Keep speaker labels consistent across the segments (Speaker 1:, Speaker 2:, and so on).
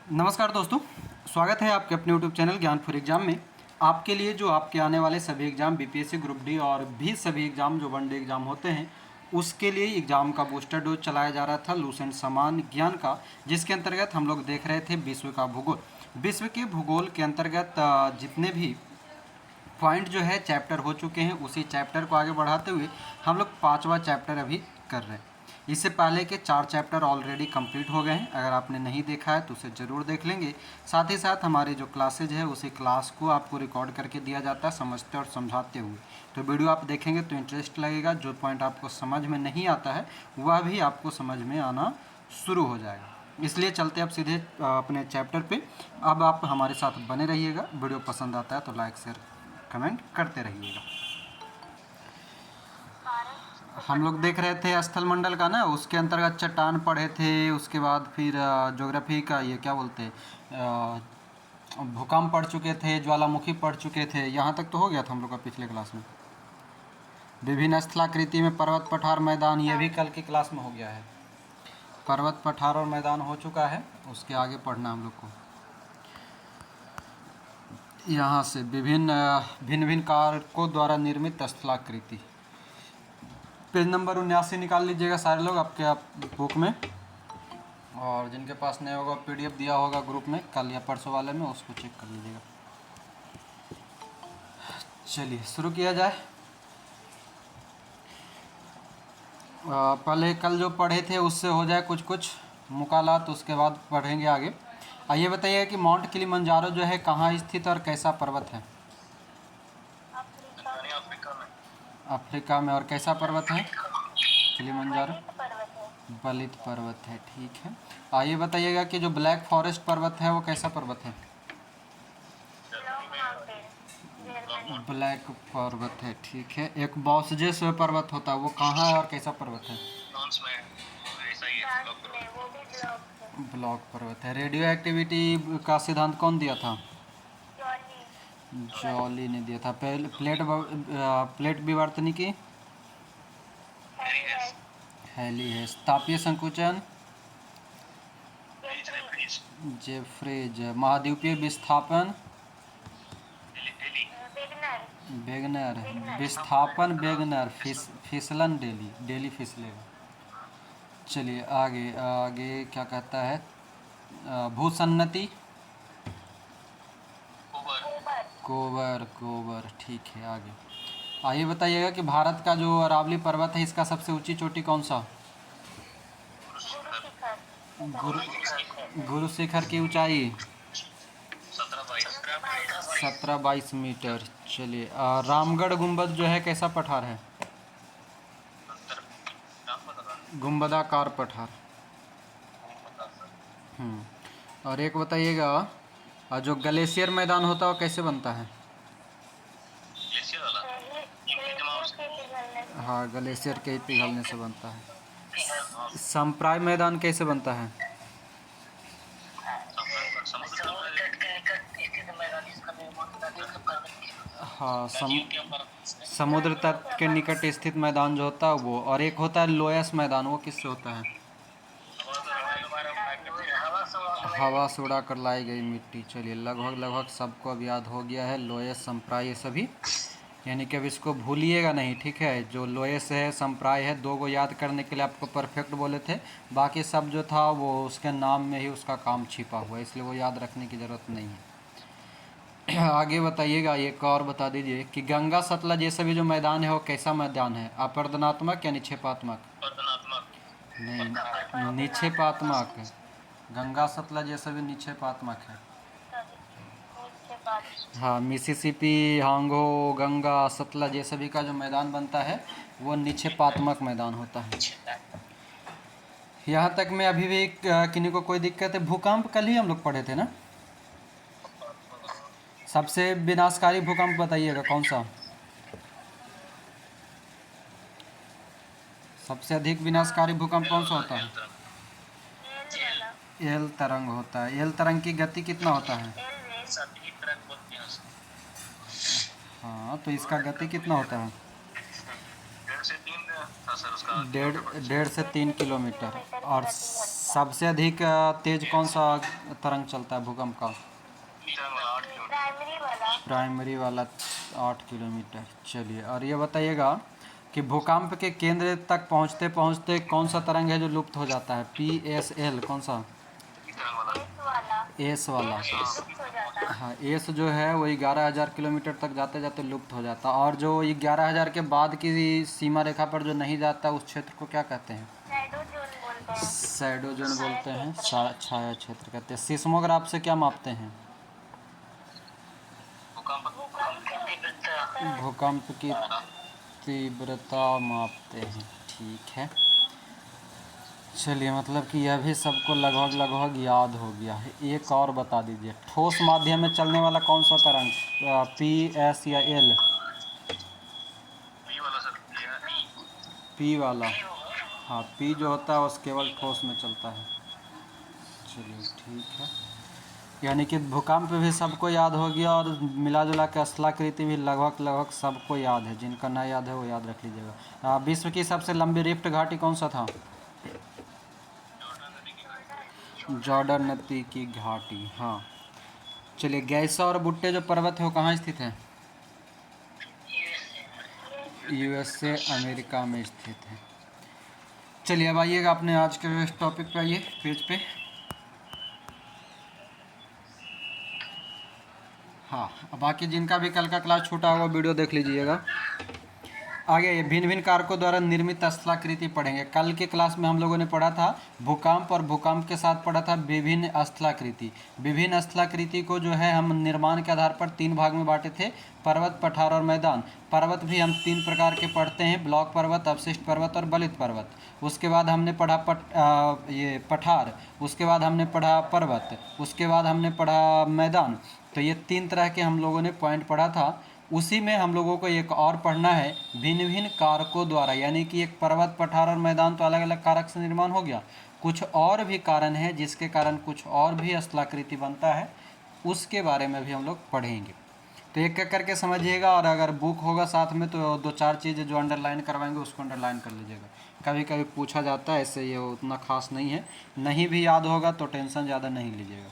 Speaker 1: नमस्कार दोस्तों, स्वागत है आपके अपने यूट्यूब चैनल ज्ञान फॉर एग्ज़ाम में। आपके लिए जो आपके आने वाले सभी एग्ज़ाम बीपीएससी ग्रुप डी और भी सभी एग्ज़ाम जो वनडे एग्ज़ाम होते हैं उसके लिए एग्ज़ाम का बूस्टर डोज चलाया जा रहा था लूसेंट समान ज्ञान का, जिसके अंतर्गत हम लोग देख रहे थे विश्व का भूगोल। विश्व के भूगोल के अंतर्गत जितने भी पॉइंट जो है चैप्टर हो चुके हैं, उसी चैप्टर को आगे बढ़ाते हुए हम लोग 5वां चैप्टर अभी कर रहे हैं। इससे पहले के 4 चैप्टर ऑलरेडी कंप्लीट हो गए हैं। अगर आपने नहीं देखा है तो उसे ज़रूर देख लेंगे। साथ ही साथ हमारे जो क्लासेज है उसी क्लास को आपको रिकॉर्ड करके दिया जाता है समझते और समझाते हुए। तो वीडियो आप देखेंगे तो इंटरेस्ट लगेगा। जो पॉइंट आपको समझ में नहीं आता है वह भी आपको समझ में आना शुरू हो जाएगा। इसलिए चलते अब सीधे अपने चैप्टर पे। अब आप हमारे साथ बने रहिएगा। वीडियो पसंद आता है तो लाइक शेयर कमेंट करते रहिएगा। हम लोग देख रहे थे स्थल मंडल का ना, उसके अंतर्गत चट्टान पढ़े थे, उसके बाद फिर ज्योग्राफी का ये क्या बोलते हैं, भूकंप पढ़ चुके थे, ज्वालामुखी पढ़ चुके थे। यहाँ तक तो हो गया था हम लोग का पिछले क्लास में। विभिन्न स्थलाकृति में पर्वत पठार मैदान, ये भी कल की क्लास में हो गया है। पर्वत पठार और मैदान हो चुका है, उसके आगे पढ़ना हम लोग को। यहाँ से भिन्न भिन्न कारकों द्वारा निर्मित स्थलाकृति, पेज नंबर 79 निकाल लीजिएगा सारे लोग आपके बुक में, और जिनके पास नहीं होगा पीडीएफ दिया होगा ग्रुप में कल या परसों वाले में, उसको चेक कर लीजिएगा। चलिए शुरू किया जाए। पहले कल जो पढ़े थे उससे हो जाए कुछ कुछ मुकालात, उसके बाद पढ़ेंगे आगे। आइए बताइए कि माउंट किलिमंजारो जो है कहाँ स्थित और कैसा पर्वत है? अफ्रीका में। और कैसा पर्वत है किलिमंजारो? बलित पर्वत है, ठीक है। आइए बताइएगा कि जो ब्लैक फॉरेस्ट पर्वत है वो कैसा पर्वत है? ब्लैक पर्वत है, ठीक है। एक बॉसजेस पर्वत होता है वो कहाँ है और कैसा पर्वत है? ब्लॉक पर्वत है। रेडियो एक्टिविटी का सिद्धांत कौन दिया था? जॉली ने दिया था। प्लेट विवर्तनी की हेली है। तापीय संकुचन जेफ्रेज। महाद्वीपीय विस्थापन बेगनर। विस्थापन बेगनर। फिसलन डेली फिसलेगा। चलिए आगे आगे क्या कहता है? भूसन्नति कोबर, ठीक है। आगे आइए बताइएगा कि भारत का जो अरावली पर्वत है इसका सबसे ऊंची चोटी कौन सा? गुरु शिखर की ऊंचाई 17-22 मीटर। चलिए रामगढ़ गुंबद जो है कैसा पठार है? गुंबदाकार पठार। और एक बताइएगा जो ग्लेशियर मैदान होता है वो कैसे बनता है? हाँ, ग्लेशियर के पिघलने से बनता है। संप्राय मैदान कैसे बनता है? हाँ, समुद्र तट के निकट स्थित मैदान जो होता है वो। और एक होता है लोयस मैदान, वो किससे होता है? हवा से उड़ा कर लाई गई मिट्टी। चलिए लगभग सबको अब याद हो गया है लोयस संप्राय ये सभी, यानी कि अब इसको भूलिएगा नहीं, ठीक है। जो लोयस है संप्राय है, दो को याद करने के लिए आपको परफेक्ट बोले थे, बाकी सब जो था वो उसके नाम में ही उसका काम छिपा हुआ है, इसलिए वो याद रखने की ज़रूरत नहीं है। आगे बताइएगा, एक और बता दीजिए कि गंगा सतलज ये सभी जो मैदान है वो कैसा मैदान है? अपर्दनात्मक या निक्षेपात्मक? नहीं, निक्षेपात्मक। गंगा सतलज ये सभी निक्षेपात्मक है। हाँ, मिसिसिपी, हांगो, गंगा, सतलज ये सभी का जो मैदान बनता है वो निक्षेपात्मक मैदान होता है। यहाँ तक में अभी भी किन्हीं को कोई दिक्कत है? भूकंप कल ही हम लोग पढ़े थे ना। सबसे विनाशकारी भूकंप बताइएगा कौन सा? सबसे अधिक विनाशकारी भूकंप कौन सा होता है? एल तरंग होता है। एल तरंग की गति कितना होता है? हाँ, तो इसका गति कितना होता है? 1.5 से 3 किलोमीटर। और सबसे अधिक तेज कौन सा तरंग चलता है भूकंप का? प्राइमरी वाला 8 किलोमीटर। चलिए, और ये बताइएगा कि भूकंप के केंद्र तक पहुंचते पहुंचते कौन सा तरंग है जो लुप्त हो जाता है? PSL कौन सा? एस वाला। हाँ, एस जो है वो 11,000 किलोमीटर तक जाते जाते लुप्त हो जाता है। और जो 11,000 के बाद की सीमा रेखा पर जो नहीं जाता उस क्षेत्र को क्या कहते हैं? शैडो जोन बोलते हैं, छाया क्षेत्र कहते हैं। सिस्मोग्राफ से क्या मापते हैं? भूकंप की तीव्रता मापते हैं। ठीक है, चलिए, मतलब कि यह भी सबको लगभग लगभग याद हो गया है। एक और बता दीजिए, ठोस माध्यम में चलने वाला कौन सा तरंग? P, S या L? P वाला। हाँ, P जो होता है वो केवल ठोस में चलता है। चलिए, ठीक है, यानी कि भूकंप भी सबको याद हो गया और मिला जुला के स्थलाकृति भी लगभग लगभग सबको याद है। जिनका ना याद है वो याद रख लीजिएगा। विश्व की सबसे लंबी रिफ्ट घाटी कौन सा था? जॉर्डन नदी की घाटी। हाँ, चलिए, गैसा और बुट्टे जो पर्वत है वो कहाँ स्थित है? USA अमेरिका में स्थित है। चलिए, अब आइएगा अपने आज के इस टॉपिक पे, आइए पेज पे। हाँ, बाकी जिनका भी कल का क्लास छूटा होगा वीडियो देख लीजिएगा। आगे ये भिन्न भिन्न कारकों द्वारा निर्मित स्थलाकृति पढ़ेंगे। कल के क्लास में हम लोगों ने पढ़ा था भूकंप, और भूकंप के साथ पढ़ा था विभिन्न स्थलाकृति। विभिन्न स्थलाकृति को जो है हम निर्माण के आधार पर 3 भाग में बांटे थे: पर्वत, पठार और मैदान। पर्वत भी हम 3 प्रकार के पढ़ते हैं: ब्लॉक पर्वत, अवशिष्ट पर्वत और बलित पर्वत। उसके बाद हमने पढ़ा पठार, उसके बाद हमने पढ़ा पर्वत, उसके बाद हमने पढ़ा मैदान। तो ये 3 तरह के हम लोगों ने पॉइंट पढ़ा था। उसी में हम लोगों को एक और पढ़ना है भिन्न भिन्न कारकों द्वारा, यानी कि एक पर्वत, पठार और मैदान तो अलग अलग कारक से निर्माण हो गया, कुछ और भी कारण है जिसके कारण कुछ और भी स्थलाकृति बनता है, उसके बारे में भी हम लोग पढ़ेंगे। तो एक एक करके समझिएगा, और अगर बुक होगा साथ में तो 2-4 चीज़ें जो अंडरलाइन करवाएंगे उसको अंडरलाइन कर लीजिएगा। कभी कभी पूछा जाता है, ऐसे ये उतना खास नहीं है, नहीं भी याद होगा तो टेंशन ज़्यादा नहीं लीजिएगा।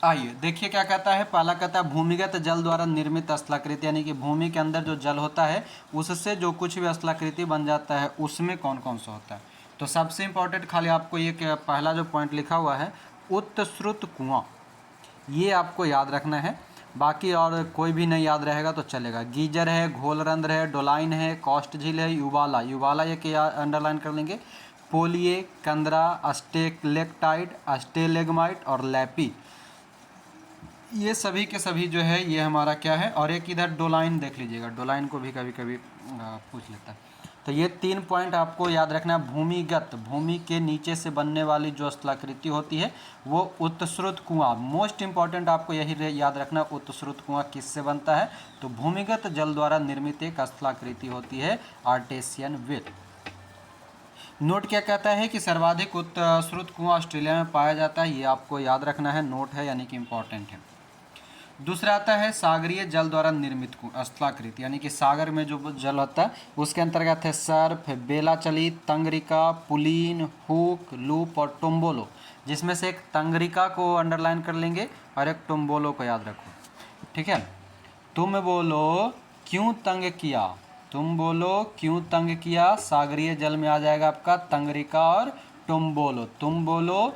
Speaker 1: आइए देखिए क्या कहता है। पहला कहता है भूमिगत जल द्वारा निर्मित स्थलाकृति, यानी कि भूमि के अंदर जो जल होता है उससे जो कुछ भी स्थलाकृति बन जाता है उसमें कौन कौन सा होता है। तो सबसे इम्पोर्टेंट खाली आपको ये पहला जो पॉइंट लिखा हुआ है उत्स्रुत कुआं, ये आपको याद रखना है। बाकी और कोई भी नहीं याद रहेगा तो चलेगा। गीजर है, घोलरंध्र है, डोलाइन है, कॉस्ट झील है, युवाला, युवाला ये क्या अंडरलाइन कर लेंगे। पोलिए, कंदरा, अस्टेलेक्टाइट, अस्टेलेगमाइट और लैपी, ये सभी के सभी जो है ये हमारा क्या है। और एक इधर डोलाइन देख लीजिएगा, डोलाइन को भी कभी कभी पूछ लेता है। तो ये 3 पॉइंट आपको याद रखना है। भूमिगत, भूमि के नीचे से बनने वाली जो स्थलाकृति होती है वो उत्स्रुत कुआं, मोस्ट इंपॉर्टेंट आपको यही याद रखना, उत्स्रुत कुआं किससे बनता है? तो भूमिगत जल द्वारा निर्मित एक स्थलाकृति होती है आर्टेशियन वेल। नोट क्या कहता है कि सर्वाधिक उत्स्रुत कुआं ऑस्ट्रेलिया में पाया जाता है, ये आपको याद रखना है, नोट है यानी कि इम्पॉर्टेंट है। दूसरा आता है सागरीय जल द्वारा निर्मित स्थलाकृति, यानी कि सागर में जो जल होता है उसके अंतर्गत है सर्फ, बेलाचली, तंगरिका, पुलीन, हुक, लूप और टोम्बोलो, जिसमें से एक तंगरिका को अंडरलाइन कर लेंगे और एक टोम्बोलो को याद रखो। ठीक है, तुम बोलो क्यों तंग किया, तुम बोलो क्यों तंग किया, सागरीय जल में आ जाएगा आपका तंगरिका और टोम्बोलो। तुम बोलो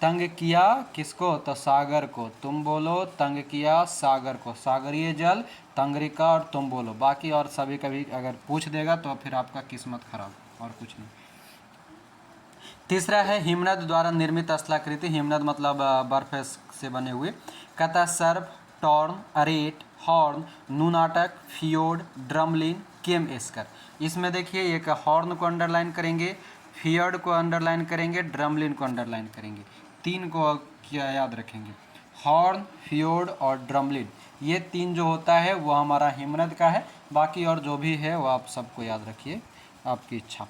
Speaker 1: तंग किया किसको? तो सागर को। तुम बोलो तंग किया सागर को, सागरीय जल, तंगरिका और तुम बोलो। बाकी और सभी कभी अगर पूछ देगा तो फिर आपका किस्मत खराब, और कुछ नहीं। तीसरा है हिमनद द्वारा निर्मित स्थलाकृति, हिमनद मतलब बर्फ से बने हुए। कहता है cirque, tarn, arete, horn, nunatak, fjord, drumlin, kame esker. इसमें देखिए एक हॉर्न को अंडरलाइन करेंगे, फियोर्ड को अंडरलाइन करेंगे, ड्रमलिन को अंडरलाइन करेंगे। 3 को क्या याद रखेंगे? हॉर्न, फियोर्ड और ड्रमलिन, ये 3 जो होता है वो हमारा हिमनद का है। बाकी और जो भी है वो आप सबको याद रखिए, आपकी इच्छा।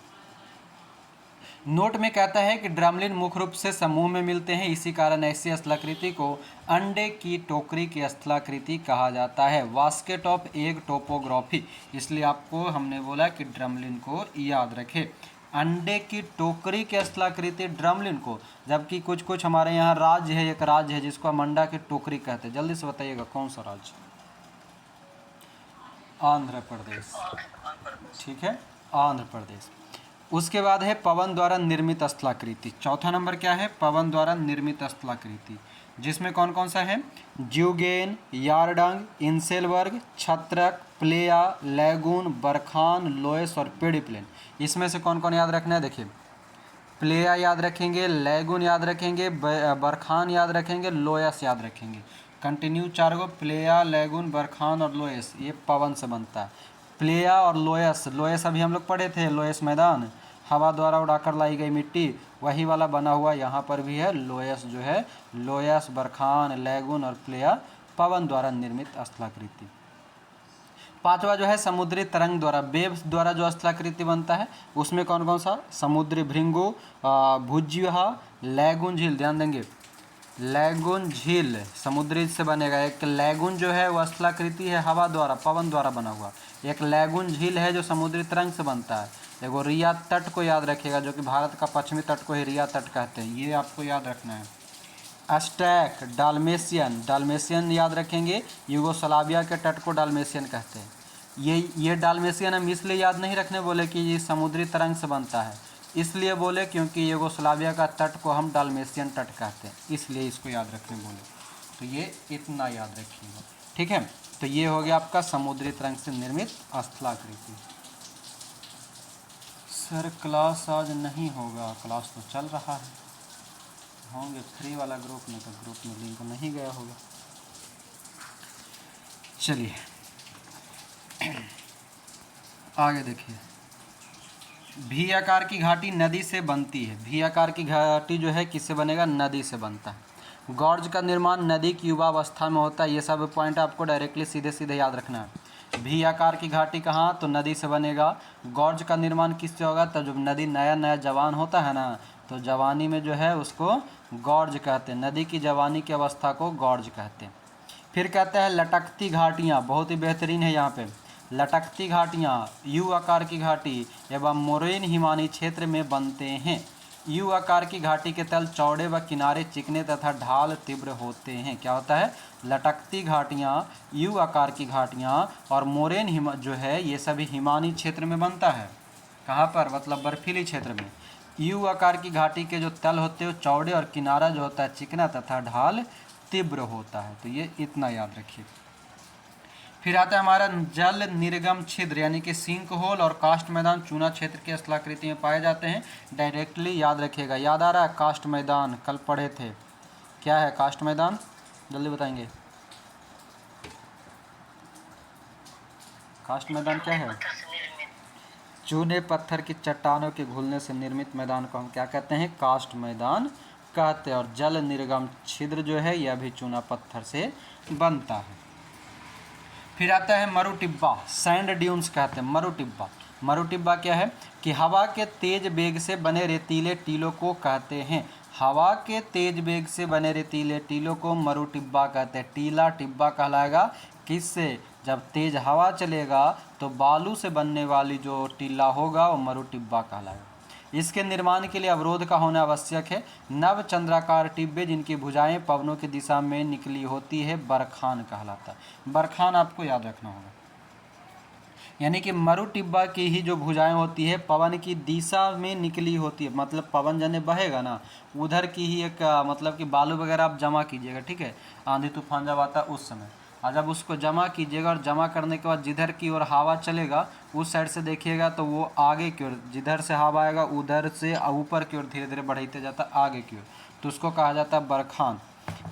Speaker 1: नोट में कहता है कि ड्रमलिन मुख्य रूप से समूह में मिलते हैं, इसी कारण ऐसी स्थलाकृति को अंडे की टोकरी की स्थलाकृति कहा जाता है, बास्केट ऑफ एग टोपोग्राफी। इसलिए आपको हमने बोला कि ड्रमलिन को याद रखें। अंडे की टोकरी के स्थलाकृति ड्रमलिन को, जबकि कुछ कुछ हमारे यहाँ राज्य है, एक राज्य है जिसको हम अंडा की टोकरी कहते हैं। जल्दी से बताइएगा कौन सा राज्य? आंध्र प्रदेश। ठीक है, आंध्र प्रदेश। उसके बाद है पवन द्वारा निर्मित स्थलाकृति। चौथा नंबर क्या है? पवन द्वारा निर्मित स्थलाकृति, जिसमें कौन कौन सा है? ज्यूगेन, यारडंग, इंसेलबर्ग, छत्रक, प्लेया, लैगून, बरखान, लोएस और पेडिप्लेन। इसमें से कौन कौन याद रखना है? देखिए, प्लेया याद रखेंगे, लैगून याद रखेंगे, बरखान याद रखेंगे, लोयस याद रखेंगे। कंटिन्यू चार गो, प्लेया, लैगून, बरखान और लोयस, ये पवन से बनता है। प्लेया और लोयस, लोयस अभी हम लोग पढ़े थे, लोयस मैदान, हवा द्वारा उड़ाकर लाई गई मिट्टी, वही वाला बना हुआ यहाँ पर भी है। लोयस जो है, लोयस, बरखान, लैगून और प्लेया पवन द्वारा निर्मित स्थलाकृति। पांचवा जो है समुद्री तरंग द्वारा, वेव्स द्वारा जो स्थलाकृति बनता है, उसमें कौन कौन सा? समुद्री भृंगु, भुज्युहा, लैगून झील। ध्यान देंगे, लैगून झील समुद्री से बनेगा। एक लैगून जो है वह स्थलाकृति है हवा द्वारा, पवन द्वारा बना हुआ। एक लैगून झील है जो समुद्री तरंग से बनता है। देखो, रिया तट को याद रखिएगा, जो कि भारत का पश्चिमी तट को ही रिया तट कहते हैं, ये आपको याद रखना है। अस्टैक, डालमेशियन, डालमेशियन याद रखेंगे, यूगोस्लाविया के तट को डालमेशियन कहते हैं। ये डालमेशियन हम इसलिए याद नहीं रखने बोले कि ये समुद्री तरंग से बनता है, इसलिए बोले क्योंकि यूगोस्लाविया का तट को हम डालमेशियन तट कहते हैं, इसलिए इसको याद रखने बोले। तो ये इतना याद रखिएगा, ठीक है। तो ये हो गया आपका समुद्री तरंग से निर्मित स्थलाकृति। सर क्लास आज नहीं होगा? क्लास तो चल रहा है, होंगे फ्री वाला ग्रुप में, तो ग्रुप में लिंक नहीं गया होगा। चलिए आगे देखिए, भी आकार की घाटी नदी से बनती है। भी आकार की घाटी जो है किससे बनेगा? नदी से बनता है। गॉर्ज का निर्माण नदी की युवावस्था में होता है। ये सब पॉइंट आपको डायरेक्टली सीधे सीधे याद रखना है। भी आकार की घाटी कहाँ? तो नदी से बनेगा। गॉर्ज का निर्माण किससे होगा? तो जब नदी नया नया जवान होता है ना, तो जवानी में जो है उसको गॉर्ज कहते हैं। नदी की जवानी की अवस्था को गॉर्ज कहते हैं। फिर कहते हैं लटकती घाटियाँ, बहुत ही बेहतरीन है यहाँ पे। लटकती घाटियाँ यू आकार की घाटी एवं मोरेन हिमानी क्षेत्र में बनते हैं। यू आकार की घाटी के तल चौड़े व किनारे चिकने तथा ढाल तीव्र होते हैं। क्या होता है? लटकती घाटियाँ, यू आकार की घाटियाँ और मोरेन जो है ये सभी हिमानी क्षेत्र में बनता है। कहाँ पर? मतलब बर्फीली क्षेत्र में। यू आकार की घाटी के जो तल होते हैं चौड़े और किनारा जो होता है चिकना तथा ढाल तीव्र होता है। तो ये इतना याद रखिए। फिर आता है हमारा जल निर्गम छिद्र, यानी कि सिंक होल और कास्ट मैदान चूना क्षेत्र के स्थलाकृति में पाए जाते हैं। डायरेक्टली याद रखिएगा। याद आ रहा है? कास्ट मैदान कल पढ़े थे। क्या है कास्ट मैदान? जल्दी बताएंगे। कास्ट मैदान क्या है? चूने पत्थर की चट्टानों के घुलने से निर्मित मैदान को हम क्या कहते हैं? कास्ट मैदान कहते हैं। और जल निर्गम छिद्र जो है यह भी चूना पत्थर से बनता है। फिर आता है मरुटिब्बा, सैंड ड्यून्स कहते हैं। मरुटिब्बा, मरुटिब्बा क्या है? कि हवा के तेज वेग से बने रेतीले टीलों को कहते हैं। हवा के तेज वेग से बने रेतीले टीलों को मरुटिब्बा कहते हैं। टीला टिब्बा कहलाएगा किससे? जब तेज हवा चलेगा तो बालू से बनने वाली जो टीला होगा वो मरुटिब्बा कहलाएगा। इसके निर्माण के लिए अवरोध का होना आवश्यक है। नव चंद्राकार टिब्बे जिनकी भुजाएं पवनों की दिशा में निकली होती है बरखान कहलाता है। बरखान आपको याद रखना होगा, यानी कि मरु टिब्बा की ही जो भुजाएं होती है पवन की दिशा में निकली होती है। मतलब पवन जने बहेगा ना, उधर की ही एक मतलब कि बालू वगैरह आप जमा कीजिएगा, ठीक है। आंधी तूफान जब आता है उस समय, और जब उसको जमा कीजिएगा और जमा करने के बाद जिधर की ओर हवा चलेगा उस साइड से देखिएगा तो वो आगे की ओर, जिधर से हवा आएगा उधर से ऊपर की ओर धीरे धीरे बढ़ते जाता है आगे की ओर, तो उसको कहा जाता है बरखान।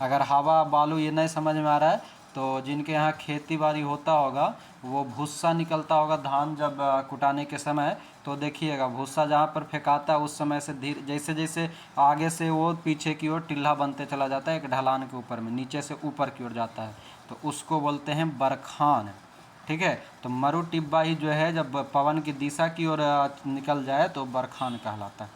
Speaker 1: अगर हवा बालू ये नहीं समझ में आ रहा है तो जिनके यहाँ खेती बाड़ी होता होगा वो भूसा निकलता होगा धान जब कुटाने के समय, तो देखिएगा भूसा जहाँ पर फेंकाता है उस समय से धीरे जैसे जैसे आगे से वो पीछे की ओर टिल्ला बनते चला जाता है, एक ढलान के ऊपर में नीचे से ऊपर की ओर जाता है, तो उसको बोलते हैं बरखान, ठीक है। तो मरु टिब्बा ही जो है जब पवन की दिशा की ओर निकल जाए तो बरखान कहलाता है।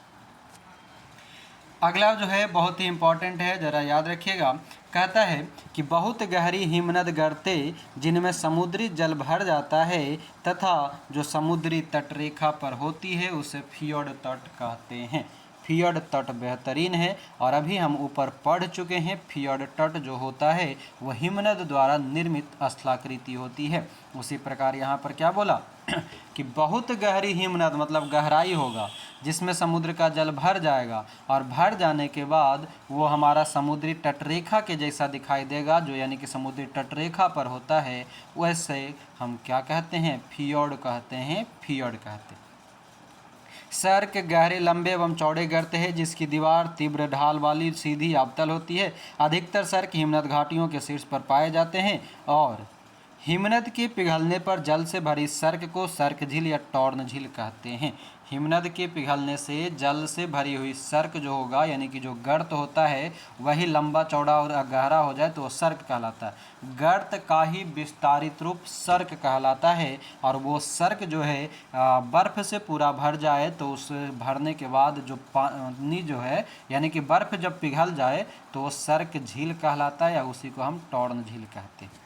Speaker 1: अगला जो है बहुत ही इम्पॉर्टेंट है, ज़रा याद रखिएगा। कहता है कि बहुत गहरी हिमनद गर्ते जिनमें समुद्री जल भर जाता है तथा जो समुद्री तटरेखा पर होती है उसे फियोर्ड तट कहते हैं। फियोर्ड तट बेहतरीन है और अभी हम ऊपर पढ़ चुके हैं। फियोर्ड तट जो होता है वह हिमनद द्वारा निर्मित स्थलाकृति होती है। उसी प्रकार यहाँ पर क्या बोला कि बहुत गहरी हिमनद मतलब गहराई होगा जिसमें समुद्र का जल भर जाएगा और भर जाने के बाद वो हमारा समुद्री तटरेखा के जैसा दिखाई देगा, जो यानी कि समुद्री तटरेखा पर होता है, वैसे हम क्या कहते हैं, फियोर्ड कहते हैं, फियोर्ड कहते हैं। सर्क गहरे लंबे एवं चौड़े गर्त है जिसकी दीवार तीव्र ढाल वाली सीधी अवतल होती है। अधिकतर सर्क हिमनद घाटियों के शीर्ष पर पाए जाते हैं और हिमनद के पिघलने पर जल से भरी सर्क को सर्क झील या टॉर्न झील कहते हैं। हिमनद के पिघलने से जल से भरी हुई सर्क जो होगा यानी कि जो गर्त होता है वही लंबा चौड़ा और गहरा हो जाए तो वो सर्क कहलाता है। गर्त का ही विस्तारित रूप सर्क कहलाता है और वो सर्क जो है बर्फ़ से पूरा भर जाए तो उस भरने के बाद जो पानी जो है यानी कि बर्फ़ जब पिघल जाए तो वो सर्क झील कहलाता है या उसी को हम टॉर्न झील कहते हैं।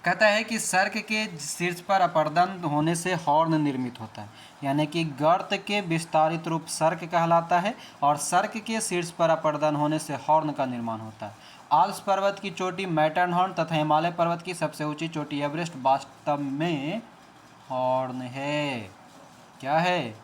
Speaker 1: कहता है कि सर्क के शीर्ष पर अपर्दन होने से हॉर्न निर्मित होता है, यानी कि गर्त के विस्तारित रूप सर्क कहलाता है और सर्क के शीर्ष पर अपर्दन होने से हॉर्न का निर्माण होता है। आल्प्स पर्वत की चोटी मैटरहॉर्न तथा हिमालय पर्वत की सबसे ऊंची चोटी एवरेस्ट वास्तव में हॉर्न है। क्या है?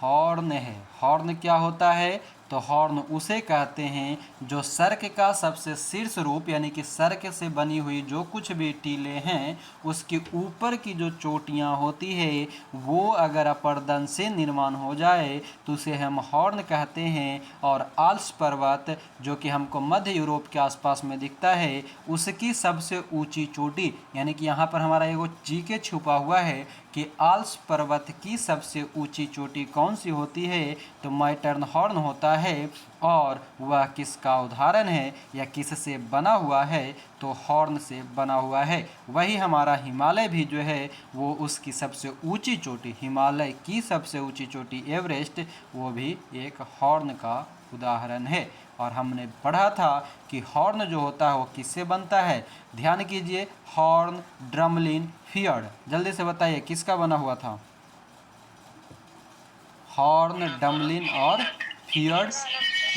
Speaker 1: हॉर्न है। हॉर्न क्या होता है? तो हॉर्न उसे कहते हैं जो सर्क का सबसे शीर्ष रूप यानी कि सर्क से बनी हुई जो कुछ भी टीले हैं उसके ऊपर की जो चोटियां होती है वो अगर अपर्दन से निर्माण हो जाए तो उसे हम हॉर्न कहते हैं। और आल्प्स पर्वत जो कि हमको मध्य यूरोप के आसपास में दिखता है उसकी सबसे ऊंची चोटी यानी कि यहाँ पर हमारा एगो जीके छुपा हुआ है कि आल्प्स पर्वत की सबसे ऊंची चोटी कौन सी होती है तो मैटरहॉर्न होता है। और वह किसका उदाहरण है या किससे बना हुआ है तो हॉर्न से बना हुआ है। वही हमारा हिमालय भी जो है वो उसकी सबसे ऊंची चोटी, हिमालय की सबसे ऊंची चोटी एवरेस्ट, वो भी एक हॉर्न का उदाहरण है। और हमने पढ़ा था कि हॉर्न जो होता है वो किससे बनता है, ध्यान कीजिए, हॉर्न, ड्रमलिन, फियोर्ड। जल्दी से बताइए किसका बना हुआ था? हॉर्न, ड्रमलिन और फियोर्ड।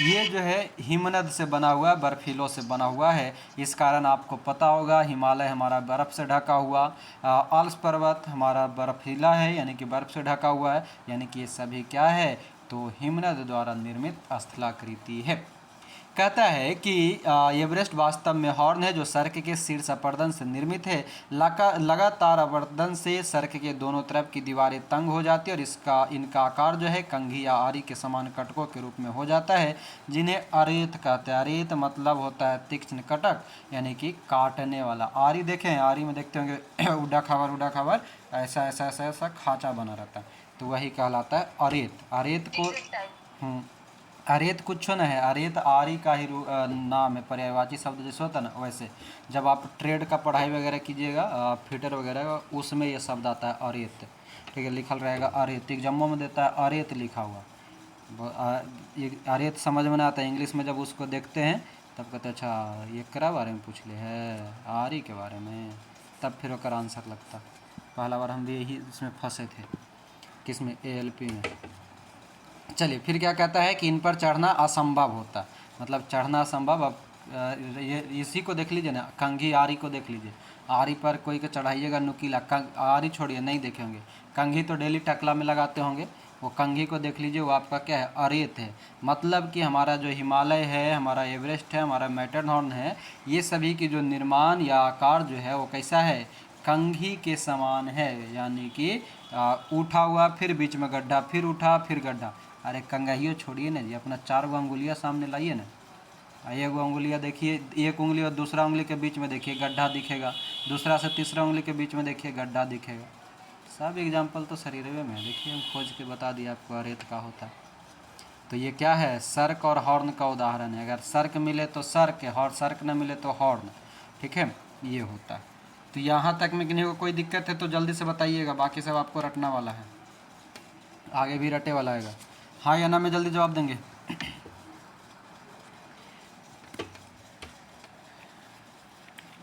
Speaker 1: ये जो है हिमनद से बना हुआ है, बर्फीलों से बना हुआ है। इस कारण आपको पता होगा हिमालय हमारा बर्फ़ से ढका हुआ, आल्प्स पर्वत हमारा बर्फीला है यानी कि बर्फ़ से ढका हुआ है, यानी कि ये सभी क्या है तो हिमनद द्वारा निर्मित स्थलाकृति है। कहता है कि एवरेस्ट वास्तव में हॉर्न है जो सर्क के शीर्ष अपर्दन से निर्मित है। लगातार अपर्दन से सर्क के दोनों तरफ की दीवारें तंग हो जाती है और इनका आकार जो है कंघी या आरी के समान कटकों के रूप में हो जाता है जिन्हें अरेत कहते हैं। अरेत मतलब होता है तीक्ष्ण कटक यानी कि काटने वाला। आरी देखें, आरी में देखते होंगे उड़ा खबर ऐसा ऐसा ऐसा ऐसा खाँचा बना रहता है तो वही कहलाता है अरेत। अरेत को अरेत कुछ न है, अरेत आरी का ही नाम है, पर्यायवाची शब्द जैसे होता है ना वैसे। जब आप ट्रेड का पढ़ाई वगैरह कीजिएगा फिटर वगैरह उसमें ये शब्द आता है अरेत, ठीक है, लिखल रहेगा अरेत। एग्जामों में देता है अरेत लिखा हुआ। ये अरेत समझ में ना आता है, इंग्लिश में जब उसको देखते हैं तब कहते हैं अच्छा ये करा बारे में पूछ ले है आरी के बारे में, तब फिर ओकर आंसर लगता। पहला बार हम भी यही इसमें फंसे थे, किसमें, ALP में। चलिए फिर क्या कहता है कि इन पर चढ़ना असंभव होता, मतलब चढ़ना असंभव। अब ये इसी को देख लीजिए ना, कंघी आरी को देख लीजिए, आरी पर कोई को चढ़ाइएगा नुकीला, आरी छोड़िए नहीं देखे होंगे, कंघी तो डेली टकला में लगाते होंगे, वो कंघी को देख लीजिए, वो आपका क्या है, अरेत है। मतलब कि हमारा जो हिमालय है, हमारा एवरेस्ट है, हमारा मैटरहॉर्न है, ये सभी की जो निर्माण या आकार जो है वो कैसा है, कंघी के समान है। यानी कि उठा हुआ फिर बीच में गड्ढा, फिर उठा फिर गड्ढा। अरे कंघियों छोड़िए ना जी, अपना 4 अंगुलियाँ सामने लाइए ना, एक अंगुलियाँ देखिए, एक उंगली और दूसरा उंगली के बीच में देखिए गड्ढा दिखेगा, दूसरा से तीसरा उंगली के बीच में देखिए गड्ढा दिखेगा। सब एग्जाम्पल तो शरीर में देखिए, हम खोज के बता दिया आपको अरेत का होता है। तो ये क्या है, सर्क और हॉर्न का उदाहरण है। अगर सर्क मिले तो सर्क है, और सर्क न मिले तो हॉर्न, ठीक है, ये होता है। तो यहाँ तक में किन्हीं को कोई दिक्कत है तो जल्दी से बताइएगा, बाकी सब आपको रटना वाला है, आगे भी रटे वाला है। हाँ या ना में जल्दी जवाब देंगे।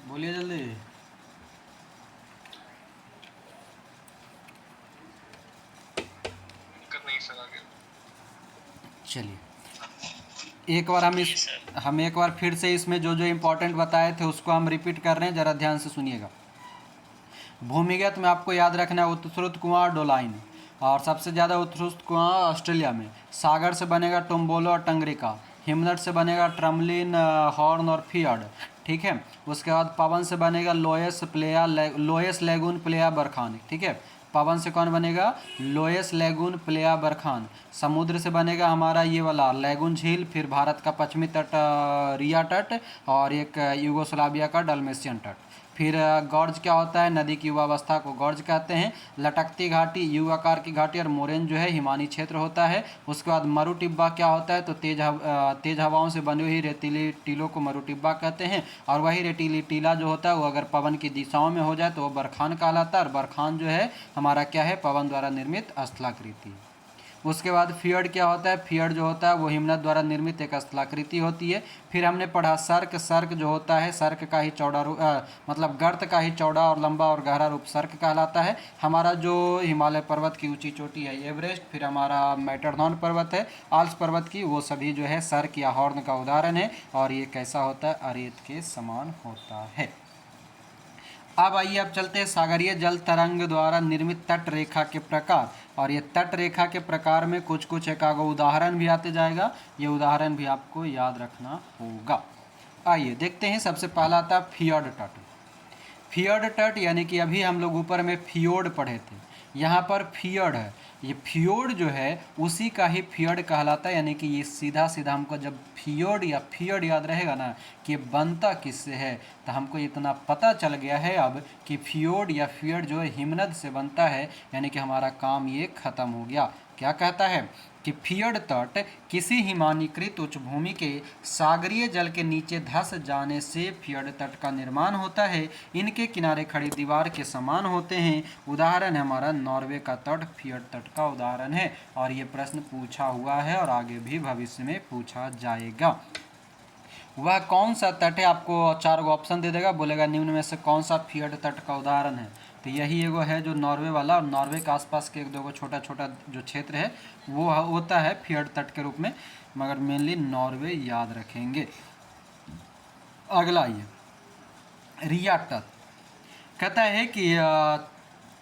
Speaker 1: बोलिए जल्दी।
Speaker 2: नहीं सर आगे।
Speaker 1: चलिए एक बार हम एक बार फिर से इसमें जो जो इम्पोर्टेंट बताए थे उसको हम रिपीट कर रहे हैं, ज़रा ध्यान से सुनिएगा। भूमिगत में आपको याद रखना है उत्सृत कुआं डोलाइन, और सबसे ज़्यादा उत्सृत कुआं ऑस्ट्रेलिया में। सागर से बनेगा टोम्बोलो और टंगरिका। हिमनद से बनेगा ट्रमलिन, हॉर्न और फियर्ड। ठीक है। उसके बाद पवन से बनेगा लोएस लेगून प्लेया बरखान। ठीक है। पवन से कौन बनेगा? Loess lagoon playa barchan. समुद्र से बनेगा हमारा ये वाला लेगून झील, फिर भारत का पश्चिमी तट रिया तट, और एक यूगोस्लाविया का डल्मेशियन तट। फिर गॉर्ज क्या होता है? नदी की युवावस्था को गॉर्ज कहते हैं। लटकती घाटी, यू आकार की घाटी, और मोरेन जो है हिमानी क्षेत्र होता है। उसके बाद मरु टिब्बा क्या होता है? तो तेज हवाओं से बनी हुई रेतीली टीलों को मरु टिब्बा कहते हैं। और वही रेतीली टीला जो होता है वो अगर पवन की दिशाओं में हो जाए तो वो बरखान कहलाता है। और बरखान जो है हमारा क्या है? पवन द्वारा निर्मित स्थलाकृति। उसके बाद फियर्ड क्या होता है? फियर्ड जो होता है वो हिमनद द्वारा निर्मित एक स्थलाकृति होती है। फिर हमने पढ़ा सर्क। सर्क जो होता है, सर्क का ही चौड़ा रूप, मतलब गर्त का ही चौड़ा और लंबा और गहरा रूप सर्क कहलाता है। हमारा जो हिमालय पर्वत की ऊंची चोटी है एवरेस्ट, फिर हमारा मैटरनॉन पर्वत है आल्प्स पर्वत की, वो सभी जो है सर्क या हॉर्न का उदाहरण है। और ये कैसा होता है? अरेत के समान होता है। अब आइए अब चलते हैं सागरीय जल तरंग द्वारा निर्मित तट रेखा के प्रकार। और ये तट रेखा के प्रकार में कुछ कुछ एक आगो उदाहरण भी आते जाएगा, ये उदाहरण भी आपको याद रखना होगा। आइए देखते हैं। सबसे पहला आता है फियर्ड तट। फियर्ड तट यानी कि अभी हम लोग ऊपर में फियोर्ड पढ़े थे, यहाँ पर फियर्ड है। ये फियोर्ड जो है उसी का ही फियर्ड कहलाता है। यानी कि ये सीधा सीधा हमको जब फियोर्ड या फियर्ड याद रहेगा ना कि ये बनता किससे है, तो हमको इतना पता चल गया है अब कि फियोर्ड या फियर्ड जो है हिमनद से बनता है। यानी कि हमारा काम ये खत्म हो गया। क्या कहता है कि फियर्ड तट किसी हिमानीकृत उच्च भूमि के सागरीय जल के नीचे धंस जाने से फियर्ड तट का निर्माण होता है। इनके किनारे खड़ी दीवार के समान होते हैं। उदाहरण है हमारा नॉर्वे का तट फियर्ड तट का उदाहरण है। और ये प्रश्न पूछा हुआ है और आगे भी भविष्य में पूछा जाएगा। वह कौन सा तट है? आपको 4 ऑप्शन दे देगा, बोलेगा निम्न में से कौन सा फियर्ड तट का उदाहरण है। तो यही एगो है जो नॉर्वे वाला, और नॉर्वे के आसपास के एक दो छोटा छोटा जो क्षेत्र है वो होता है फियर्ड तट के रूप में, मगर मेनली नॉर्वे याद रखेंगे। अगला आइए रिया तट। कहता है कि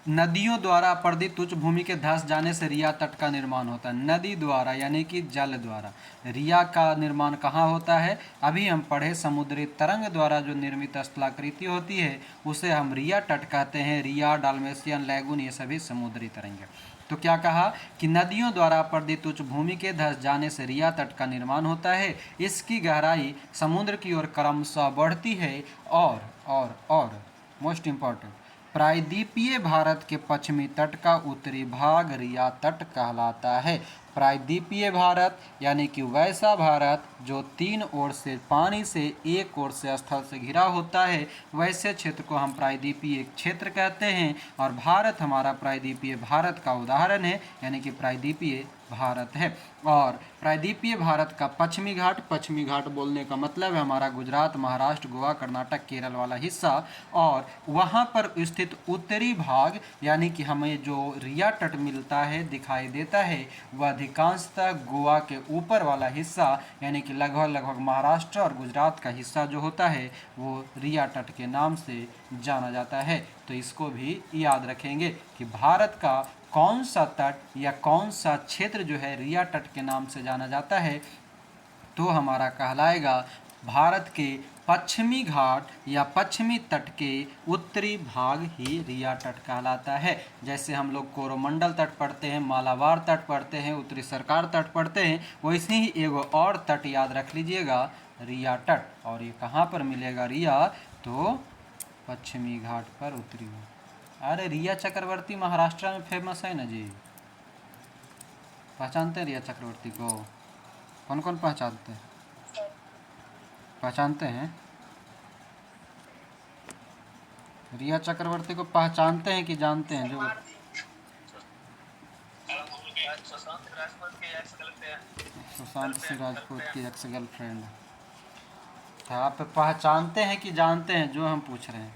Speaker 1: नदियों द्वारा अपर्दित उच्च भूमि के धंस जाने से रिया तट का निर्माण होता है। नदी द्वारा यानी कि जल द्वारा रिया का निर्माण कहाँ होता है? अभी हम पढ़े समुद्री तरंग द्वारा जो निर्मित स्थलाकृति होती है उसे हम रिया तट कहते हैं। रिया, डाल्मेशियन, लैगून, ये सभी समुद्री तरंग है। तो क्या कहा कि नदियों द्वारा अपर्दित उच्च भूमि के धंस जाने से रिया तट का निर्माण होता है। इसकी गहराई समुद्र की ओर क्रमशः बढ़ती है। और मोस्ट इम्पॉर्टेंट, प्रायद्वीपीय भारत के पश्चिमी तट का उत्तरी भाग रिया तट कहलाता है। प्रायद्वीपीय भारत यानी कि वैसा भारत जो 3 ओर से पानी से, 1 ओर से स्थल से घिरा होता है, वैसे क्षेत्र को हम प्रायद्वीपीय क्षेत्र कहते हैं। और भारत हमारा प्रायद्वीपीय भारत का उदाहरण है, यानी कि प्रायद्वीपीय भारत है। और प्रायद्वीपीय भारत का पश्चिमी घाट बोलने का मतलब है हमारा गुजरात, महाराष्ट्र, गोवा, कर्नाटक, केरल वाला हिस्सा। और वहाँ पर स्थित उत्तरी भाग यानी कि हमें जो रिया तट मिलता है, दिखाई देता है, वह अधिकांशतः गोवा के ऊपर वाला हिस्सा यानी कि लगभग महाराष्ट्र और गुजरात का हिस्सा जो होता है वो रिया तट के नाम से जाना जाता है। तो इसको भी याद रखेंगे कि भारत का कौन सा तट या कौन सा क्षेत्र जो है रिया तट के नाम से जाना जाता है, तो हमारा कहलाएगा भारत के पश्चिमी घाट या पश्चिमी तट के उत्तरी भाग ही रिया तट कहलाता है। जैसे हम लोग कोरोमंडल तट पढ़ते हैं, मालाबार तट पढ़ते हैं, उत्तरी सरकार तट पढ़ते हैं, वैसे ही एगो और तट याद रख लीजिएगा, रिया तट। और ये कहाँ पर मिलेगा रिया? तो पश्चिमी घाट पर, उत्तरी घाट। अरे रिया चक्रवर्ती महाराष्ट्र में फेमस है ना जी, पहचानते हैं रिया चक्रवर्ती को? कौन कौन पहचानते हैं? पहचानते हैं रिया चक्रवर्ती को? पहचानते हैं कि जानते हैं? जो सुशांत सिंह राजपूत की एक्स गर्लफ्रेंड। तो आप पहचानते हैं कि जानते हैं जो हम पूछ रहे हैं?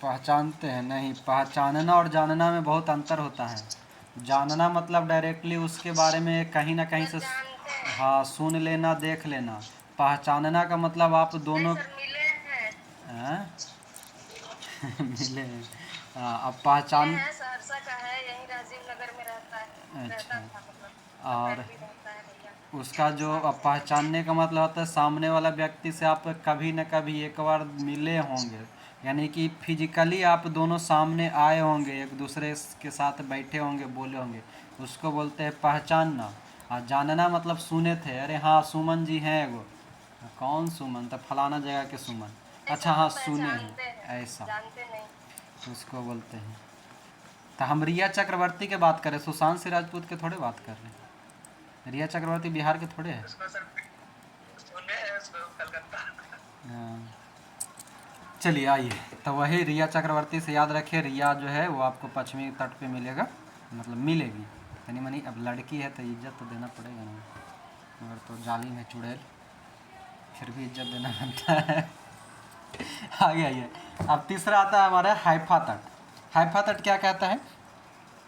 Speaker 1: पहचानते हैं नहीं, पहचानना और जानना में बहुत अंतर होता है। जानना मतलब डायरेक्टली उसके बारे में कहीं ना कहीं से हाँ सुन लेना, देख लेना। पहचानना का मतलब आप दोनों हैं? मिले हैं। हाँ, अब पहचान
Speaker 2: सहरसा का है, यहीं राजीव नगर में रहता है,
Speaker 1: अच्छा।
Speaker 2: रहता था मतलब
Speaker 1: और
Speaker 2: भी रहता है भैया।
Speaker 1: उसका जो अब पहचानने का मतलब होता है सामने वाला व्यक्ति से आप कभी न कभी एक बार मिले होंगे, यानी कि फिजिकली आप दोनों सामने आए होंगे, एक दूसरे के साथ बैठे होंगे, बोले होंगे, उसको बोलते हैं पहचानना। और जानना मतलब सुने थे, अरे हाँ सुमन जी हैं एगो, कौन सुमन? तो फलाना जगह के सुमन। अच्छा हाँ सुने हैं ऐसा,
Speaker 2: जानते नहीं।
Speaker 1: तो उसको बोलते हैं। तो हम रिया चक्रवर्ती के बात करें, सुशांत सिंह राजपूत के थोड़े बात कर रहे हैं। रिया चक्रवर्ती बिहार के थोड़े हैं। हाँ। चलिए आइए, तो वही रिया चक्रवर्ती से याद रखिए, रिया जो है वो आपको पश्चिमी तट पे मिलेगा, मतलब मिलेगी यानी मनी। अब लड़की है तो इज्जत तो देना पड़ेगा ना, मगर तो जाली में चुड़ैल, फिर भी इज्जत देना बनता है। आगे आइए, अब तीसरा आता है हमारा हाइफा तट। हाइफा तट क्या कहता है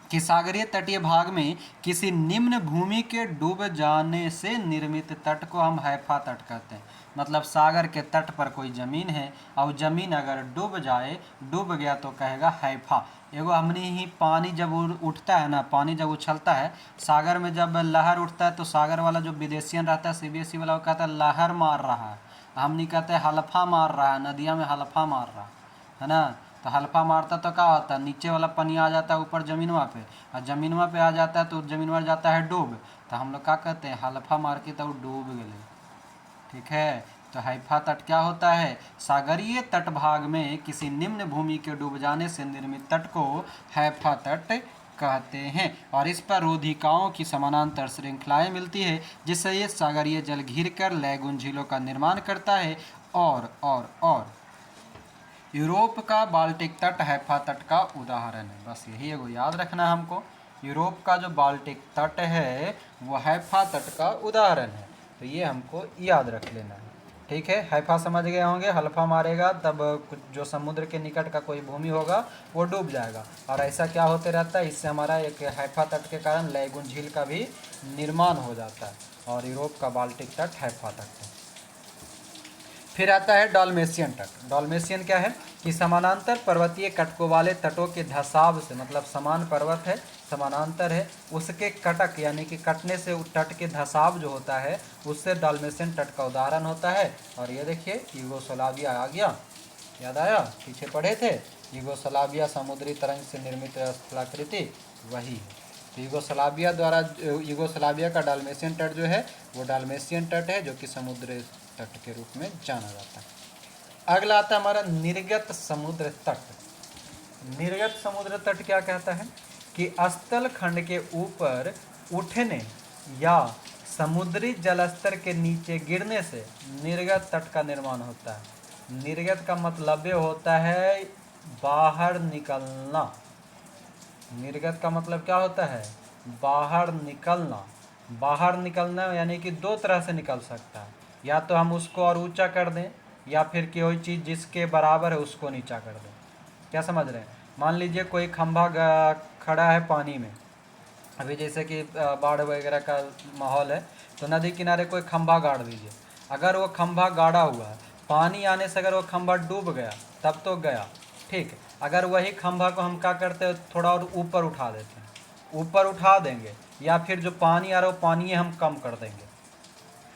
Speaker 1: कि सागरीय तटीय भाग में किसी निम्न भूमि के डूब जाने से निर्मित तट को हम हैफा तट कहते हैं। मतलब सागर के तट पर कोई ज़मीन है और ज़मीन अगर डूब जाए, डूब गया तो कहेगा हैफा। एगो हमने ही पानी जब उठता है ना, पानी जब उछलता है सागर में, जब लहर उठता है तो सागर वाला जो विदेशियन रहता है, सीबीएसई वाला, वो कहता है लहर मार रहा है, हमने कहते हैं हल्फा मार रहा है, नदिया में हल्फा मार रहा है ना। तो हल्फा मारता तो क्या होता है, नीचे वाला पानी आ जाता है ऊपर ज़मीनवा पे, और ज़मीनवा पे आ जाता है तो ज़मीनवा जाता है डूब, तो हम लोग क्या कहते हैं हल्फा मार के तो डूब गए। ठीक है, तो हैफा तट क्या होता है, सागरीय तटभाग में किसी निम्न भूमि के डूब जाने से निर्मित तट को हैफा तट कहते हैं। और इस पर रोधिकाओं की समानांतर श्रृंखलाएं मिलती है, जिससे ये सागरीय जल घिर कर लैगून झीलों का निर्माण करता है। और यूरोप का बाल्टिक तट हैफा तट का उदाहरण है। बस यही एगो याद रखना है हमको, यूरोप का जो बाल्टिक तट है वो हैफा तट का उदाहरण है, तो ये हमको याद रख लेना है। ठीक है, हैफा समझ गए होंगे, हल्फा मारेगा तब कुछ जो समुद्र के निकट का कोई भूमि होगा वो डूब जाएगा, और ऐसा क्या होते रहता है, इससे हमारा एक हैफा तट के कारण लैगून झील का भी निर्माण हो जाता है, और यूरोप का बाल्टिक तट हैफा तट है। फिर आता है डॉल्मेशियन तट। डॉल्मेशियन क्या है कि समानांतर पर्वतीय कटकों वाले तटों के धसाव से, मतलब समान पर्वत है, समानांतर है, उसके कटक यानी कि कटने से तट के धसाव जो होता है उससे डॉल्मेशियन तट का उदाहरण होता है। और ये देखिए यूगोस्लाविया आ गया, याद आया, पीछे पढ़े थे, यूगोस्लाविया समुद्री तरंग से निर्मित स्थलाकृति वही है। तो यूगोस्लाविया द्वारा, यूगोस्लाविया का डाल्मेशियन तट जो है वो डाल्मेशियन तट है, जो कि समुद्र तट के रूप में जाना जाता है। अगला आता है हमारा निर्गत समुद्र तट। निर्गत समुद्र तट क्या कहता है कि स्थल खंड के ऊपर उठने या समुद्री जलस्तर के नीचे गिरने से निर्गत तट का निर्माण होता है। निर्गत का मतलब होता है बाहर निकलना। निर्गत का मतलब क्या होता है, बाहर निकलना। बाहर निकलना यानी कि दो तरह से निकल सकता है, या तो हम उसको और ऊंचा कर दें, या फिर कोई चीज़ जिसके बराबर है उसको नीचा कर दें। क्या समझ रहे हैं? मान लीजिए कोई खंभा खड़ा है पानी में, अभी जैसे कि बाढ़ वगैरह का माहौल है, तो नदी किनारे कोई खंभा गाड़ दीजिए। अगर वो खंभा गाड़ा हुआ है, पानी आने से अगर वो खंभा डूब गया तब तो गया, ठीक है। अगर वही खंभा को हम क्या करते हैं, थोड़ा और ऊपर उठा देते हैं, ऊपर उठा देंगे, या फिर जो पानी आ रहा है वो पानी हम कम कर देंगे,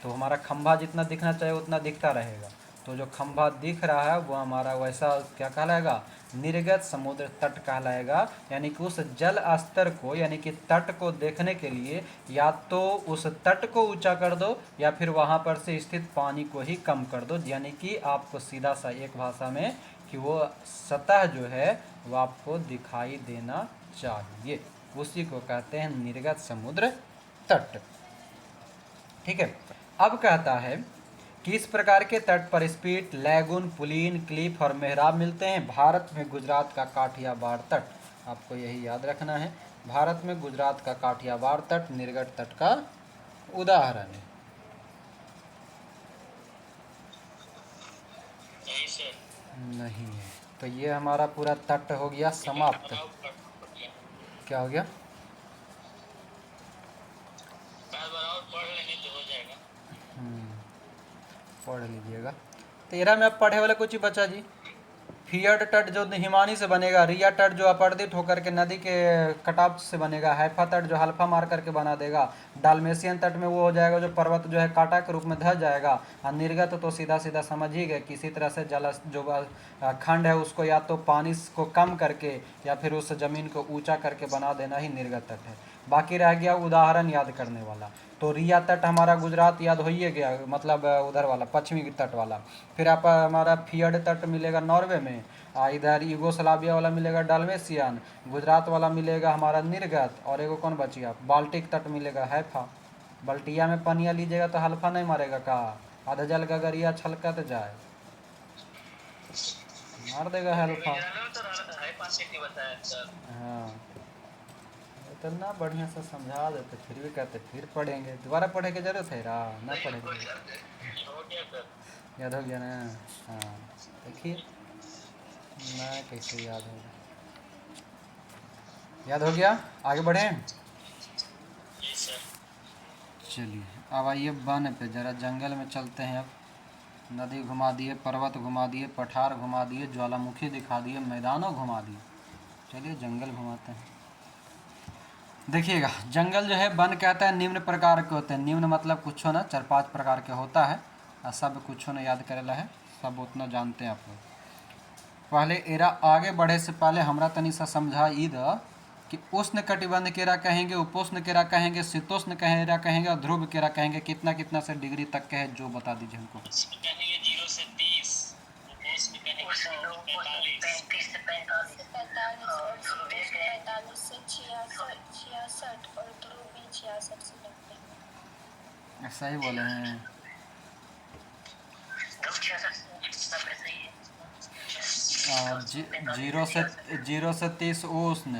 Speaker 1: तो हमारा खंभा जितना दिखना चाहिए उतना दिखता रहेगा। तो जो खंभा दिख रहा है वो हमारा वैसा क्या कहलाएगा, निर्गत समुद्र तट कहलाएगा। यानी कि उस जल स्तर को, यानी कि तट को देखने के लिए या तो उस तट को ऊंचा कर दो, या फिर वहाँ पर से स्थित पानी को ही कम कर दो, यानी कि आपको सीधा सा एक भाषा में कि वो सतह जो है वो आपको दिखाई देना चाहिए, उसी को कहते हैं निर्गत समुद्र तट। ठीक है, अब कहता है कि इस प्रकार के तट पर स्पीट, लैगून, पुलीन, क्लिफ और मेहराब मिलते हैं। भारत में गुजरात का काठियावाड़ तट, आपको यही याद रखना है। भारत में गुजरात का काठियावाड़ तट निर्गत तट का उदाहरण है। नहीं है। तो ये हमारा पूरा तट हो गया समाप्त। क्या हो गया? पढ़ लीजिएगा। 13 में अब पढ़े वाला कुछ ही बचा जी। फियड तट जो हिमानी से बनेगा, रिया तट जो अपर्दित होकर के नदी के कटाव से बनेगा, हैफा तट जो हल्फा मार करके बना देगा, डालमेशियन तट में वो हो जाएगा जो पर्वत जो है कांटा के रूप में धस जाएगा, और निर्गत तो सीधा सीधा समझ ही गए, किसी तरह से जल जो खंड है उसको या तो पानी को कम करके या फिर उस जमीन को ऊंचा करके बना देना ही निर्गत तट है। बाकी रह गया उदाहरण याद करने वाला। तो रिया तट हमारा गुजरात याद हो ही गया, मतलब उधर वाला पश्चिमी तट वाला। फिर आप हमारा फियड तट मिलेगा नॉर्वे में, इधर यूगोस्लाविया वाला मिलेगा डाल्मेशियन, गुजरात वाला मिलेगा हमारा निर्गत, और एगो कौन बची आप, बाल्टिक तट मिलेगा हैफा। बल्टिया में पनिया लीजिएगा तो हल्फा नहीं मारेगा का, आधा जल गगरिया छलकत जाए, मार देगा हल्फा। हाँ, इतना बढ़िया से समझा देते फिर भी कहते फिर पढ़ेंगे, दोबारा पढ़े की जरूरत है रा ना पढ़ेंगे। याद हो गया ना? हाँ, देखिए ना कैसे याद होगा। याद हो गया? आगे बढ़ें। चलिए अब आइए वन पे, ज़रा जंगल में चलते हैं। अब नदी घुमा दिए, पर्वत घुमा दिए, पठार घुमा दिए, ज्वालामुखी दिखा दिए, मैदानों घुमा दिए। चलिए जंगल घुमाते हैं। देखिएगा, जंगल जो है वन कहता है निम्न प्रकार के होते हैं। निम्न मतलब कुछ ना 4-5 प्रकार के होता है, और सब कुछ ना याद करेला है, सब उतना जानते हैं आप लोग। पहले एरा आगे बढ़े से पहले हमरा तनी सा समझा ई द कि उष्ण कटिबंध केरा कहेंगे, उपोष्ण केरा कहेंगे, शीतोष्ण केरा कहेंगे और ध्रुव केरा कहेंगे। कितना कितना से डिग्री तक के है जो बता दीजिए हमको।
Speaker 2: 0 से 30, उपोष्ण कहेंगे 35 से 45 और शीतोष्ण 45 से 66 और ध्रुवी 66 से 90।
Speaker 1: सही बोले हैं। जीरो से 30 उष्ण,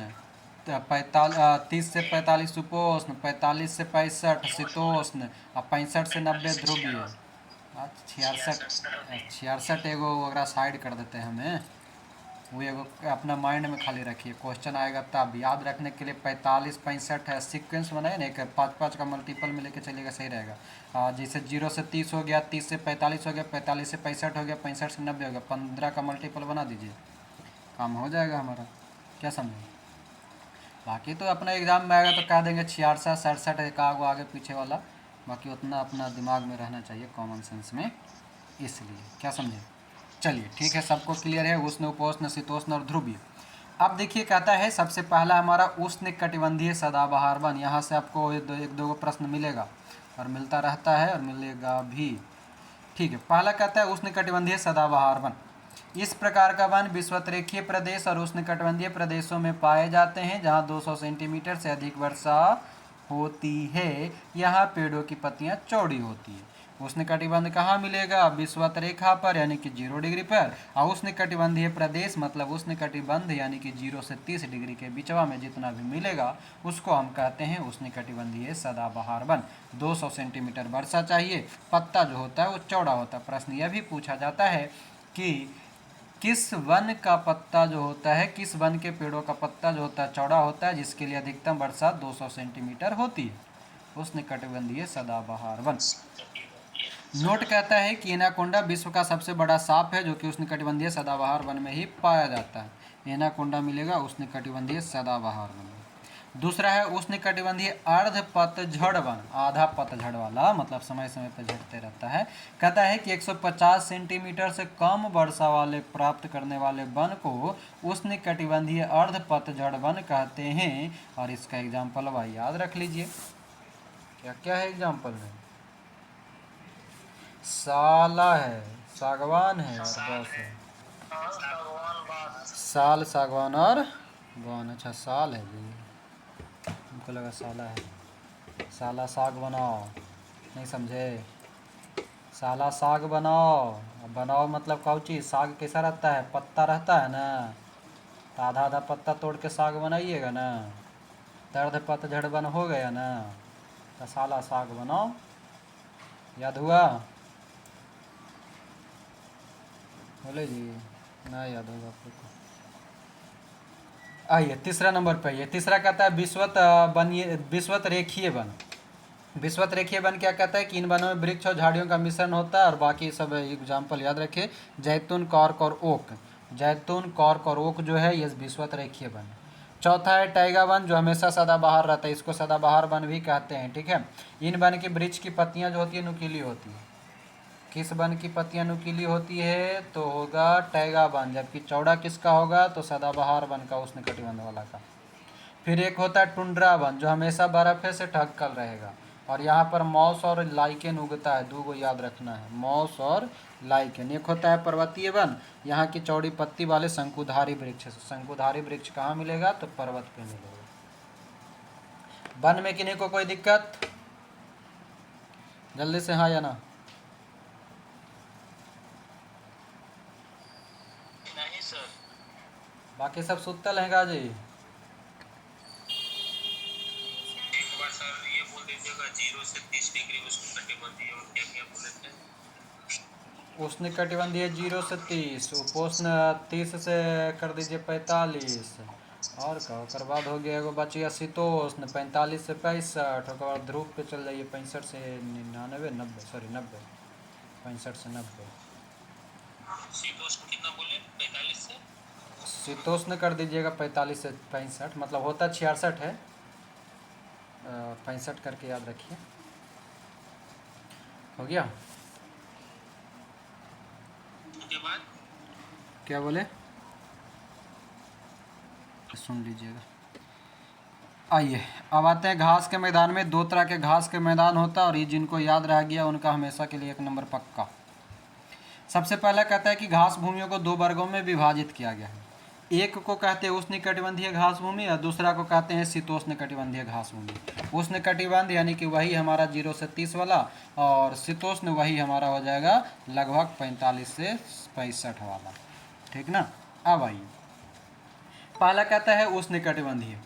Speaker 1: 30 से 45 उपोष्ण, 45 से 65 शीतोष्ण, और 65 से 90 ध्रुवीय। 66 एगो ओकरा साइड कर देते हैं हमें, वो एगो अपना माइंड में खाली रखिए, क्वेश्चन आएगा तब याद रखने के लिए। 45 65 है, सीक्वेंस बनाए ना, एक 5-5 का मल्टीपल में लेके चलिएगा, सही रहेगा। जैसे 0 से 30 हो गया, 30 से 45 हो गया, 45 से 65 हो गया, 65 से 90 हो गया, 15 का मल्टीपल बना दीजिए, काम हो जाएगा हमारा। क्या समझे? बाकी तो अपना एग्ज़ाम में आएगा तो कह देंगे 66 67 एक आगो आगे पीछे वाला, बाकी उतना अपना दिमाग में रहना चाहिए कॉमन सेंस में, इसलिए। क्या समझे? चलिए ठीक है, सबको क्लियर है। उष्ण, उपोष्ण, शीतोष्ण और ध्रुवीय। अब देखिए कहता है सबसे पहला हमारा उष्ण कटिबंधीय सदाबहार वन। यहाँ से आपको एक दो प्रश्न मिलेगा और मिलता रहता है और मिलेगा भी। ठीक है, पहला कहता है उष्ण कटिबंधीय सदाबहार वन। इस प्रकार का वन विषुवतरेखीय प्रदेश और उष्णकटिबंधीय प्रदेशों में पाए जाते हैं जहां 200 सेंटीमीटर से अधिक वर्षा होती है। यहाँ पेड़ों की पत्तियां चौड़ी होती है। उष्णकटिबंध कहाँ मिलेगा? विषुवत रेखा पर यानी कि 0 डिग्री पर। और उष्णकटिबंधीय प्रदेश मतलब उष्णकटिबंध यानी कि 0 से 30 डिग्री के बीचवा में जितना भी मिलेगा उसको हम कहते हैं उष्णकटिबंधीय सदाबहार वन। 200 सेंटीमीटर वर्षा चाहिए, पत्ता जो होता है वो चौड़ा होता है। प्रश्न यह भी पूछा जाता है कि किस वन का पत्ता जो होता है, किस वन के पेड़ों का पत्ता जो होता है चौड़ा होता है, जिसके लिए अधिकतम वर्षा 200 सेंटीमीटर होती है। उष्णकटिबंधीय सदाबहार वन। नोट कहता है कि एनाकोंडा विश्व का सबसे बड़ा सांप है जो कि उष्णकटिबंधीय सदाबहार वन में ही पाया जाता है। एनाकोंडा मिलेगा उष्णकटिबंधीय सदाबहार वन में। दूसरा है उष्णकटिबंधीय अर्ध पतझड़ वन, आधा पतझड़ वाला, मतलब समय समय पर झड़ते रहता है। कहता है कि 150 सेंटीमीटर से कम वर्षा वाले प्राप्त करने वाले वन को उष्णकटिबंधीय अर्ध पतझड़ वन कहते हैं। और इसका एग्जाम्पल भाई याद रख लीजिए, क्या क्या है एग्जाम्पल में? साला है, सागवान है और बांस है। साल, सागवान और बान। अच्छा साल है जी, हमको लगा साला है। साला साग बनाओ, नहीं समझे? साला साग बनाओ। बनाओ मतलब कौन चीज़? साग कैसा रहता है? पत्ता रहता है ना, तो आधा आधा पत्ता तोड़ के साग बनाइएगा ना, दर्द पतझड़ बन हो गया ना, तो साला साग बनाओ। याद हुआ? बोले जी, ना याद होगा आपको। आइए तीसरा नंबर पे आइए। तीसरा कहता है विश्वत बनिए विश्वत रेखीय वन। विश्वत रेखीय वन क्या कहता है कि इन वनों में वृक्ष और झाड़ियों का मिश्रण होता है, और बाकी सब एग्जाम्पल याद रखिए। जैतून, कॉर्क और ओक। जैतून, कॉर्क और ओक जो है ये विश्वत रेखीय वन है। चौथा है टैगा वन, जो हमेशा सदाबहार रहता है, इसको सदाबहार वन भी कहते हैं। ठीक है। इन वन की वृक्ष की पत्तियां जो होती है नुकीली होती है। किस वन की पत्तियां नुकीली होती है? तो होगा टैगा वन। जबकि चौड़ा किसका होगा? तो सदाबहार वन का, उष्णकटिबंध वाला का। फिर एक होता है टुंड्रा वन, जो हमेशा बर्फ से ढककर रहेगा, और यहाँ पर मॉस और लाइकेन उगता है। 2 को याद रखना है, मॉस और लाइकेन। एक होता है पर्वतीय वन, यहाँ की चौड़ी पत्ती वाले शंकुधारी वृक्ष। शंकुधारी वृक्ष कहाँ मिलेगा? तो पर्वत पे मिलेगा। वन में किन्हीं को कोई दिक्कत? जल्दी से हाँ या ना।
Speaker 3: नहीं सर।
Speaker 1: बाकी सब सुतल हैं का जी?
Speaker 3: एक बार सर ये बोल दीजिएगा 0 से 30 डिग्री उष्णकटिबंधीय और क्या क्या बोले थे?
Speaker 1: उष्णकटिबंधीय 0 से 30, उपोष्ण 30 से कर दीजिए 45, और का ओकर बाद हो गया एगो बचिया शीतोष्ण 45 से 65, ओकर बाद ध्रुव पे चल जाइए 65 से 99, 90 सॉरी 90, 65 से 90।
Speaker 3: शीतोष्ण कितना बोले? 45 से?
Speaker 1: शीतोष्ण कर दीजिएगा 45 से 65, मतलब होता 66 है, 65 करके याद रखिए। हो गया?
Speaker 3: उसके बाद
Speaker 1: क्या बोले? सुन लीजिएगा। आइए अब आते हैं घास के मैदान में। 2 तरह के घास के मैदान होता है, और ये जिनको याद रह गया उनका हमेशा के लिए 1 नंबर पक्का। सबसे पहला कहता है कि घास भूमियों को 2 वर्गों में विभाजित किया गया है। एक को कहते हैं उष्णकटिबंधीय घास भूमि, और दूसरा को कहते हैं शीतोष्णकटिबंधीय घास भूमि। उष्णकटिबंध यानी कि वही हमारा 0 से 30 वाला, और शीतोष्ण वही हमारा हो जाएगा लगभग 45 से 65 वाला। ठीक ना। अब आइए, पहला कहता है उष्णकटिबंधीय।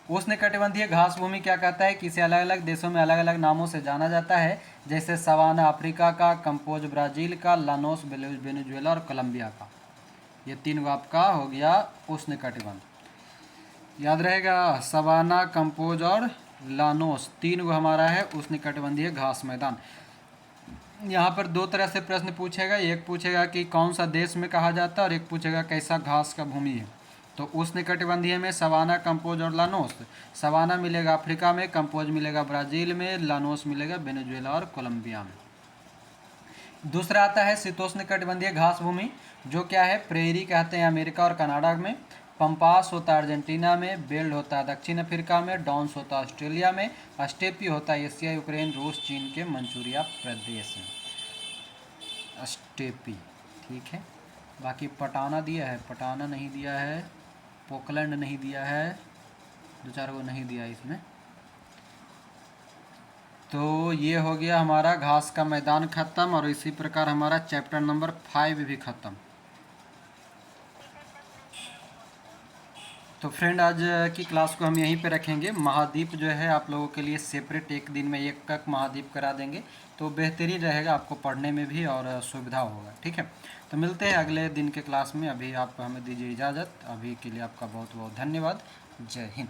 Speaker 1: उष्णकटिबंधीय घास भूमि क्या कहता है कि इसे अलग अलग देशों में अलग अलग नामों से जाना जाता है, जैसे सवाना अफ्रीका का, कंपोज ब्राज़ील का, लानोस वेनेजुएला और कोलंबिया का। ये 3 को आपका हो गया उष्णकटिबंध। याद रहेगा, सवाना, कंपोज और लानोस 3 को हमारा है उष्णकटिबंधीय घास मैदान। यहाँ पर 2 तरह से प्रश्न पूछेगा। एक पूछेगा कि कौन सा देश में कहा जाता है, और एक पूछेगा कैसा घास का भूमि है। तो उष्णकटिबंधीय में सवाना, कंपोज और लानोस। सवाना मिलेगा अफ्रीका में, कंपोज मिलेगा ब्राज़ील में, लानोस मिलेगा वेनेजुएला और कोलंबिया में। दूसरा आता है शीतोष्णकटिबंधीय घास भूमि, जो क्या है प्रेरी कहते हैं अमेरिका और कनाडा में। पंपास होता है अर्जेंटीना में, बेल्ट होता है दक्षिण अफ्रीका में, डॉन्स होता है ऑस्ट्रेलिया में, स्टेपी होता है एशिया, यूक्रेन, रूस, चीन के मंचूरिया प्रदेश में। स्टेपी, ठीक है। बाकी पटाना दिया है, पटाना नहीं दिया है, पोकलैंड नहीं दिया है, 2-4 को नहीं दिया इसमें। तो ये हो गया हमारा घास का मैदान ख़त्म, और इसी प्रकार हमारा चैप्टर नंबर 5 भी ख़त्म। तो फ्रेंड आज की क्लास को हम यहीं पे रखेंगे। महाद्वीप जो है आप लोगों के लिए सेपरेट एक दिन में एक महाद्वीप करा देंगे, तो बेहतरीन रहेगा, आपको पढ़ने में भी और सुविधा होगा। ठीक है, तो मिलते हैं अगले दिन के क्लास में। अभी आप हमें दीजिए इजाज़त। अभी के लिए आपका बहुत बहुत धन्यवाद। जय हिंद।